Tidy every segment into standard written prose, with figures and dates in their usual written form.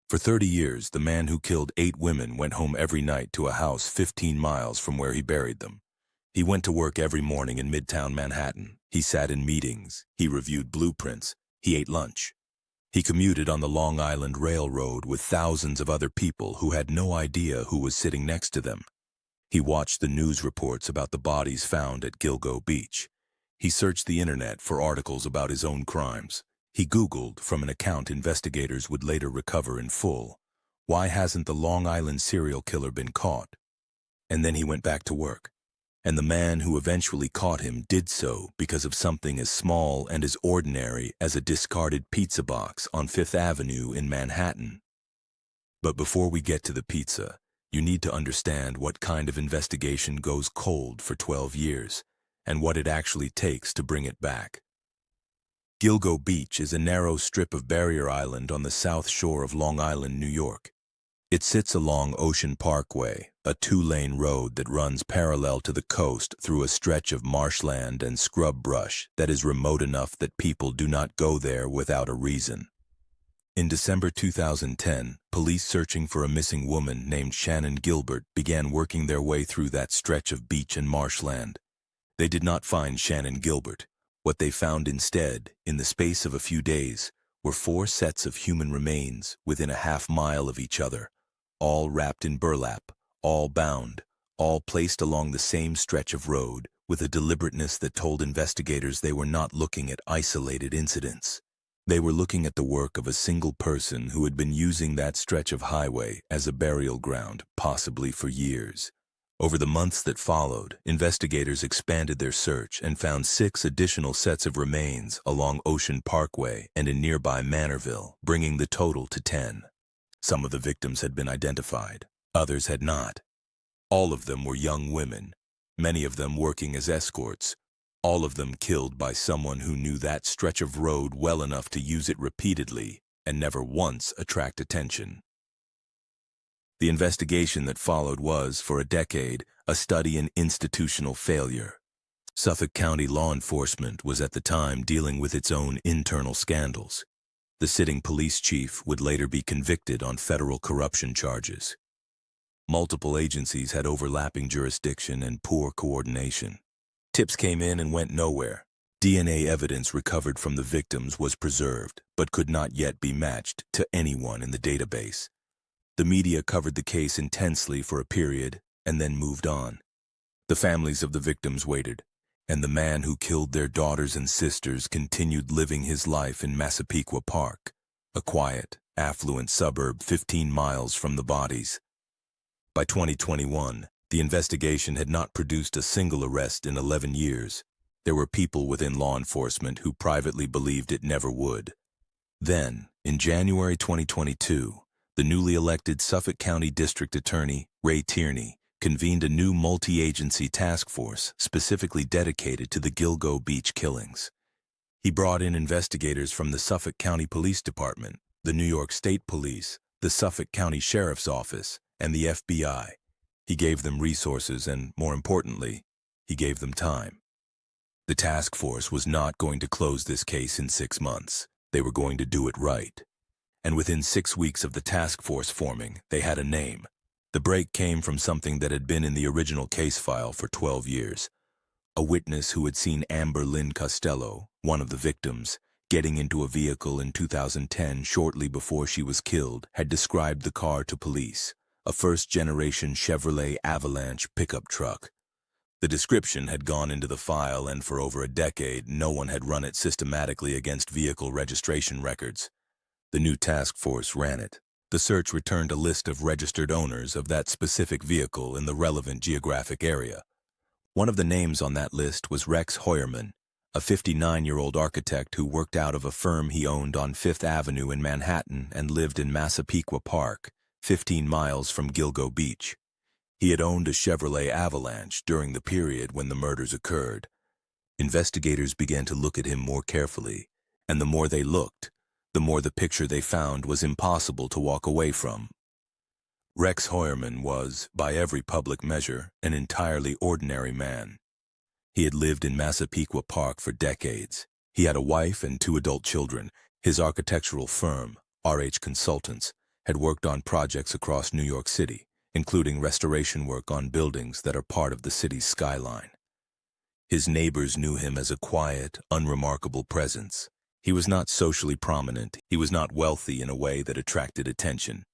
For 30 years, the man who killed 8 women went home every night to a house 15 miles from where he buried them. He went to work every morning in midtown Manhattan. He sat in meetings. He reviewed blueprints. He ate lunch. He commuted on the Long Island Railroad with thousands of other people who had no idea who was sitting next to them. He watched the news reports about the bodies found at Gilgo Beach. He searched the internet for articles about his own crimes. He Googled from an account investigators would later recover in full. Why hasn't the Long Island serial killer been caught? And then he went back to work. And the man who eventually caught him did so because of something as small and as ordinary as a discarded pizza box on Fifth Avenue in Manhattan. But before we get to the pizza, you need to understand what kind of investigation goes cold for 12 years and what it actually takes to bring it back. Gilgo Beach is a narrow strip of barrier island on the south shore of Long Island, New York. It sits along Ocean Parkway, a 2-lane road that runs parallel to the coast through a stretch of marshland and scrub brush that is remote enough that people do not go there without a reason. In December 2010, police searching for a missing woman named Shannon Gilbert began working their way through that stretch of beach and marshland. They did not find Shannon Gilbert. What they found instead, in the space of a few days, were 4 sets of human remains within a half-mile of each other, all wrapped in burlap, all bound, all placed along the same stretch of road with a deliberateness that told investigators they were not looking at isolated incidents. They were looking at the work of a single person who had been using that stretch of highway as a burial ground, possibly for years. Over the months that followed, investigators expanded their search and found 6 additional sets of remains along Ocean Parkway and in nearby Manorville, bringing the total to 10. Some of the victims had been identified, others had not. All of them were young women, many of them working as escorts, all of them killed by someone who knew that stretch of road well enough to use it repeatedly and never once attract attention. The investigation that followed was, for a decade, a study in institutional failure. Suffolk County law enforcement was at the time dealing with its own internal scandals. The sitting police chief would later be convicted on federal corruption charges. Multiple agencies had overlapping jurisdiction and poor coordination. Tips came in and went nowhere. DNA evidence recovered from the victims was preserved, but could not yet be matched to anyone in the database. The media covered the case intensely for a period and then moved on. The families of the victims waited, and the man who killed their daughters and sisters continued living his life in Massapequa Park, a quiet, affluent suburb 15 miles from the bodies. By 2021, the investigation had not produced a single arrest in 11 years. There were people within law enforcement who privately believed it never would. Then, in January 2022, the newly elected Suffolk County District Attorney, Ray Tierney, convened a new multi-agency task force specifically dedicated to the Gilgo Beach killings. He brought in investigators from the Suffolk County Police Department, the New York State Police, the Suffolk County Sheriff's Office, and the FBI. He gave them resources and, more importantly, he gave them time. The task force was not going to close this case in 6 months. They were going to do it right. And within 6 weeks of the task force forming, they had a name. The break came from something that had been in the original case file for 12 years. A witness who had seen Amber Lynn Costello, one of the victims, getting into a vehicle in 2010 shortly before she was killed, had described the car to police, a first-generation Chevrolet Avalanche pickup truck. The description had gone into the file, and for over a decade, no one had run it systematically against vehicle registration records. The new task force ran it. The search returned a list of registered owners of that specific vehicle in the relevant geographic area. One of the names on that list was Rex Heuermann, a 59-year-old architect who worked out of a firm he owned on Fifth Avenue in Manhattan and lived in Massapequa Park, 15 miles from Gilgo Beach. He had owned a Chevrolet Avalanche during the period when the murders occurred. Investigators began to look at him more carefully, and the more they looked, the more the picture they found was impossible to walk away from. Rex Heuermann was, by every public measure, an entirely ordinary man. He had lived in Massapequa Park for decades. He had a wife and 2 adult children. His architectural firm, RH Consultants, had worked on projects across New York City, including restoration work on buildings that are part of the city's skyline. His neighbors knew him as a quiet, unremarkable presence. He was not socially prominent. He was not wealthy in a way that attracted attention.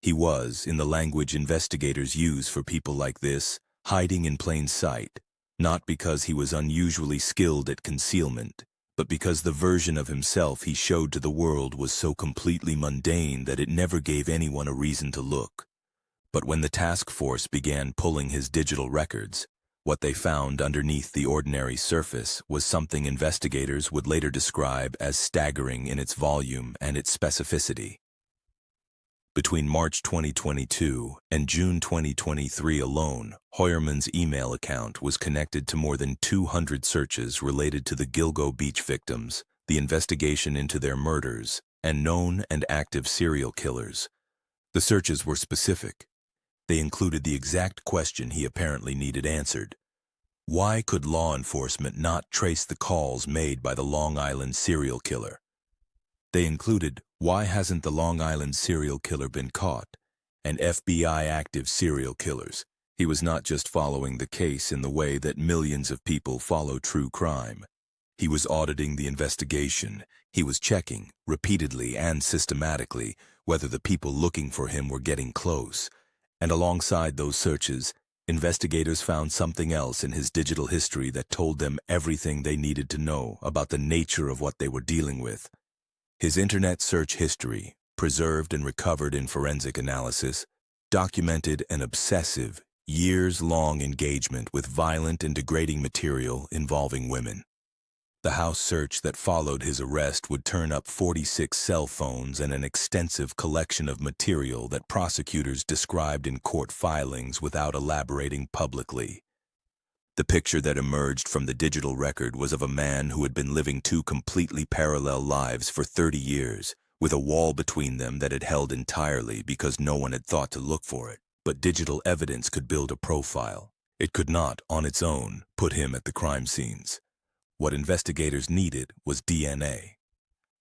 He was, in the language investigators use for people like this, hiding in plain sight, not because he was unusually skilled at concealment, but because the version of himself he showed to the world was so completely mundane that it never gave anyone a reason to look. But when the task force began pulling his digital records, what they found underneath the ordinary surface was something investigators would later describe as staggering in its volume and its specificity. Between March 2022 and June 2023 alone, Heuermann's email account was connected to more than 200 searches related to the Gilgo Beach victims, the investigation into their murders, and known and active serial killers. The searches were specific. They included the exact question he apparently needed answered. Why could law enforcement not trace the calls made by the Long Island serial killer? They included, why hasn't the Long Island serial killer been caught? And FBI active serial killers. He was not just following the case in the way that millions of people follow true crime. He was auditing the investigation. He was checking, repeatedly and systematically, whether the people looking for him were getting close. And alongside those searches, investigators found something else in his digital history that told them everything they needed to know about the nature of what they were dealing with. His internet search history, preserved and recovered in forensic analysis, documented an obsessive, years-long engagement with violent and degrading material involving women. The house search that followed his arrest would turn up 46 cell phones and an extensive collection of material that prosecutors described in court filings without elaborating publicly. The picture that emerged from the digital record was of a man who had been living two completely parallel lives for 30 years, with a wall between them that had held entirely because no one had thought to look for it. But digital evidence could build a profile. It could not, on its own, put him at the crime scenes. What investigators needed was DNA.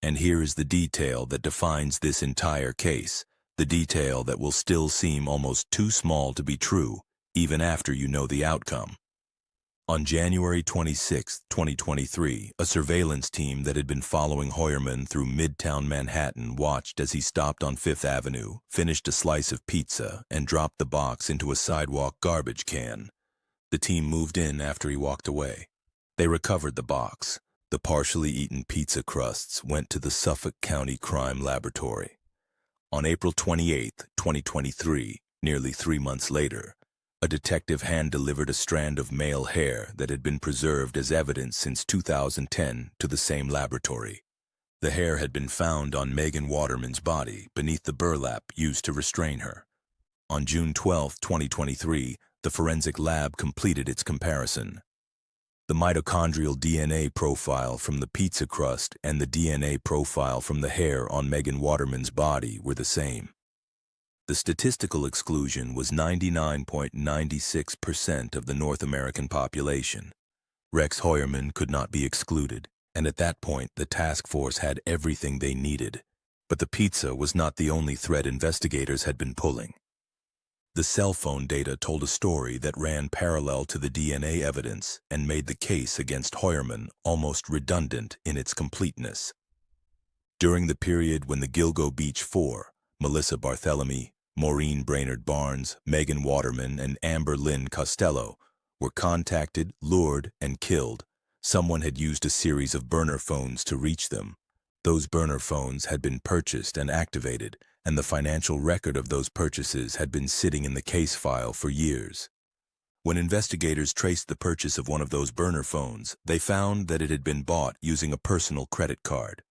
And here is the detail that defines this entire case, the detail that will still seem almost too small to be true, even after you know the outcome. On January 26, 2023, a surveillance team that had been following Heuermann through midtown Manhattan watched as he stopped on Fifth Avenue, finished a slice of pizza, and dropped the box into a sidewalk garbage can. The team moved in after he walked away. They recovered the box. The partially eaten pizza crusts went to the Suffolk County Crime Laboratory. On April 28, 2023, nearly 3 months later, a detective hand-delivered a strand of male hair that had been preserved as evidence since 2010 to the same laboratory. The hair had been found on Megan Waterman's body beneath the burlap used to restrain her. On June 12, 2023, the forensic lab completed its comparison. The mitochondrial DNA profile from the pizza crust and the DNA profile from the hair on Megan Waterman's body were the same. The statistical exclusion was 99.96% of the North American population. Rex Heuermann could not be excluded, and at that point the task force had everything they needed. But the pizza was not the only thread investigators had been pulling. The cell phone data told a story that ran parallel to the DNA evidence and made the case against Heuermann almost redundant in its completeness. During the period when the Gilgo Beach Four, Melissa Barthelemy, Maureen Brainerd Barnes, Megan Waterman, and Amber Lynn Costello, were contacted, lured, and killed, someone had used a series of burner phones to reach them. Those burner phones had been purchased and activated, and the financial record of those purchases had been sitting in the case file for years. When investigators traced the purchase of one of those burner phones, they found that it had been bought using a personal credit card.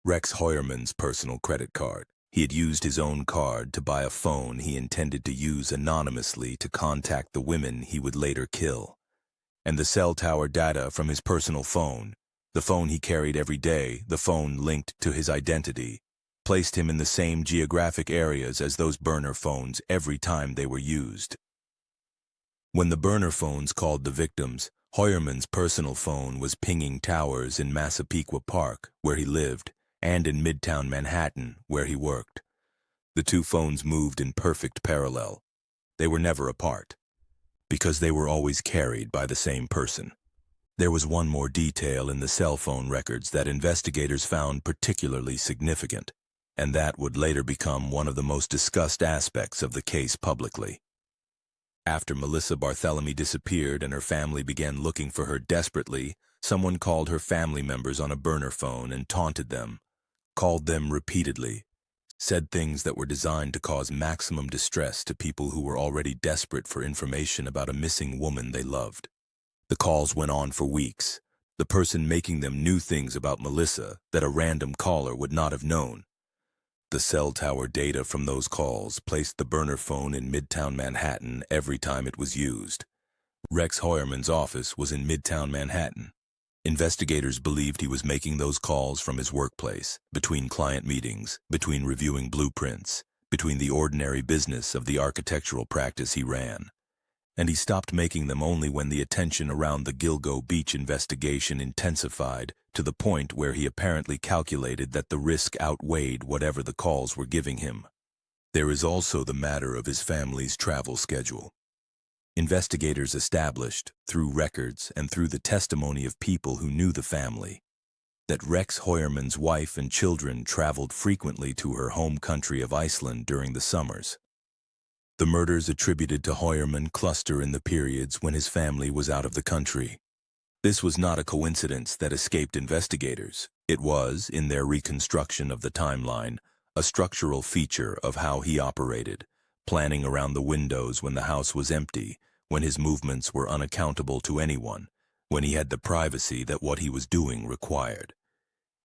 Rex Heuermann's personal credit card. He had used his own card to buy a phone he intended to use anonymously to contact the women he would later kill. And the cell tower data from his personal phone, the phone he carried every day, the phone linked to his identity, placed him in the same geographic areas as those burner phones every time they were used. When the burner phones called the victims, Heuermann's personal phone was pinging towers in Massapequa Park, where he lived, and in midtown Manhattan, where he worked. The two phones moved in perfect parallel. They were never apart, because they were always carried by the same person. There was one more detail in the cell phone records that investigators found particularly significant, and that would later become one of the most discussed aspects of the case publicly. After Melissa Barthelemy disappeared and her family began looking for her desperately, someone called her family members on a burner phone and taunted them, called them repeatedly, said things that were designed to cause maximum distress to people who were already desperate for information about a missing woman they loved. The calls went on for weeks. The person making them knew things about Melissa that a random caller would not have known. The cell tower data from those calls placed the burner phone in midtown Manhattan every time it was used. Rex Heuermann's office was in midtown Manhattan. Investigators believed he was making those calls from his workplace, between client meetings, between reviewing blueprints, between the ordinary business of the architectural practice he ran. And he stopped making them only when the attention around the Gilgo Beach investigation intensified to the point where he apparently calculated that the risk outweighed whatever the calls were giving him. There is also the matter of his family's travel schedule. Investigators established, through records and through the testimony of people who knew the family, that Rex Heuermann's wife and children traveled frequently to her home country of Iceland during the summers. The murders attributed to Heuermann cluster in the periods when his family was out of the country. This was not a coincidence that escaped investigators. It was, in their reconstruction of the timeline, a structural feature of how he operated, planning around the windows when the house was empty, when his movements were unaccountable to anyone, when he had the privacy that what he was doing required.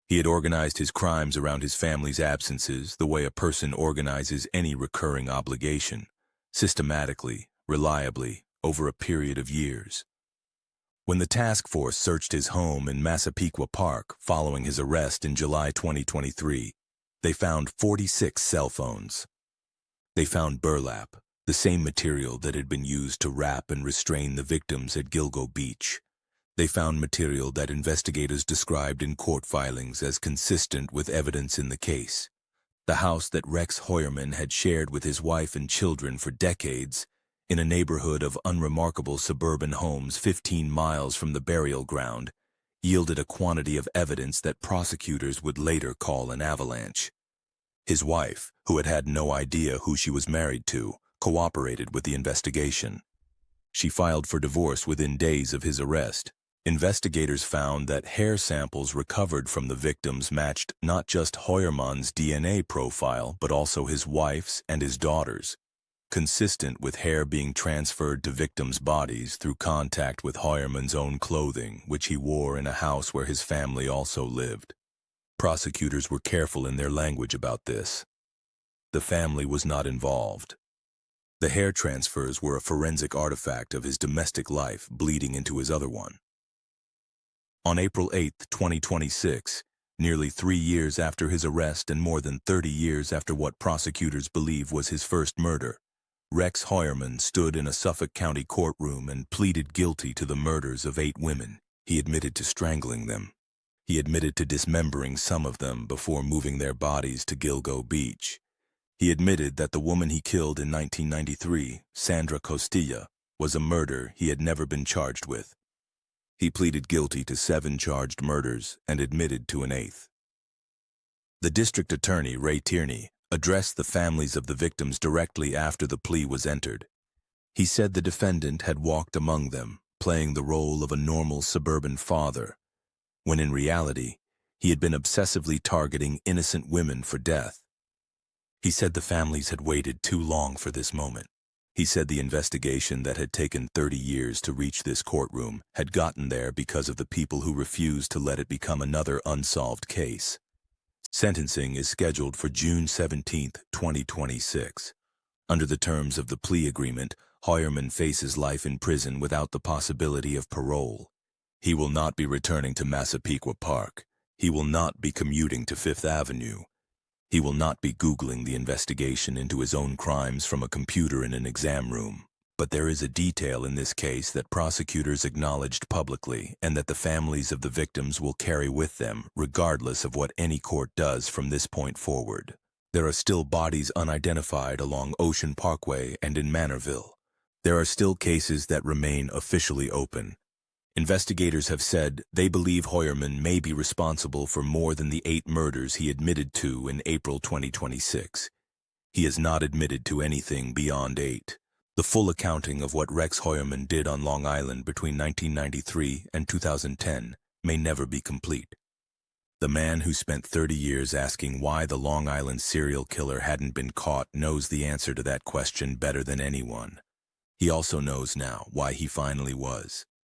He had organized his crimes around his family's absences the way a person organizes any recurring obligation, systematically, reliably, over a period of years. When the task force searched his home in Massapequa Park following his arrest in July 2023, they found 46 cell phones. They found burlap, the same material that had been used to wrap and restrain the victims at Gilgo Beach. They found material that investigators described in court filings as consistent with evidence in the case. The house that Rex Heuermann had shared with his wife and children for decades, in a neighborhood of unremarkable suburban homes 15 miles from the burial ground, yielded a quantity of evidence that prosecutors would later call an avalanche. His wife, who had had no idea who she was married to, cooperated with the investigation. She filed for divorce within days of his arrest. Investigators found that hair samples recovered from the victims matched not just Heuermann's DNA profile, but also his wife's and his daughter's, consistent with hair being transferred to victims' bodies through contact with Heuermann's own clothing, which he wore in a house where his family also lived. Prosecutors were careful in their language about this. The family was not involved. The hair transfers were a forensic artifact of his domestic life bleeding into his other one. On April 8, 2026, nearly 3 years after his arrest and more than 30 years after what prosecutors believe was his first murder, Rex Heuermann stood in a Suffolk County courtroom and pleaded guilty to the murders of 8 women. He admitted to strangling them. He admitted to dismembering some of them before moving their bodies to Gilgo Beach. He admitted that the woman he killed in 1993, Sandra Costilla, was a murder he had never been charged with. He pleaded guilty to 7 charged murders and admitted to an 8th. The district attorney, Ray Tierney, addressed the families of the victims directly after the plea was entered. He said the defendant had walked among them, playing the role of a normal suburban father, when in reality, he had been obsessively targeting innocent women for death. He said the families had waited too long for this moment. He said the investigation that had taken 30 years to reach this courtroom had gotten there because of the people who refused to let it become another unsolved case. Sentencing is scheduled for June 17, 2026. Under the terms of the plea agreement, Heuermann faces life in prison without the possibility of parole. He will not be returning to Massapequa Park. He will not be commuting to Fifth Avenue. He will not be Googling the investigation into his own crimes from a computer in an exam room. But there is a detail in this case that prosecutors acknowledged publicly and that the families of the victims will carry with them regardless of what any court does from this point forward. There are still bodies unidentified along Ocean Parkway and in Manorville. There are still cases that remain officially open. Investigators have said they believe Heuermann may be responsible for more than the 8 murders he admitted to in April 2026. He has not admitted to anything beyond 8. The full accounting of what Rex Heuermann did on Long Island between 1993 and 2010 may never be complete. The man who spent 30 years asking why the Long Island serial killer hadn't been caught knows the answer to that question better than anyone. He also knows now why he finally was.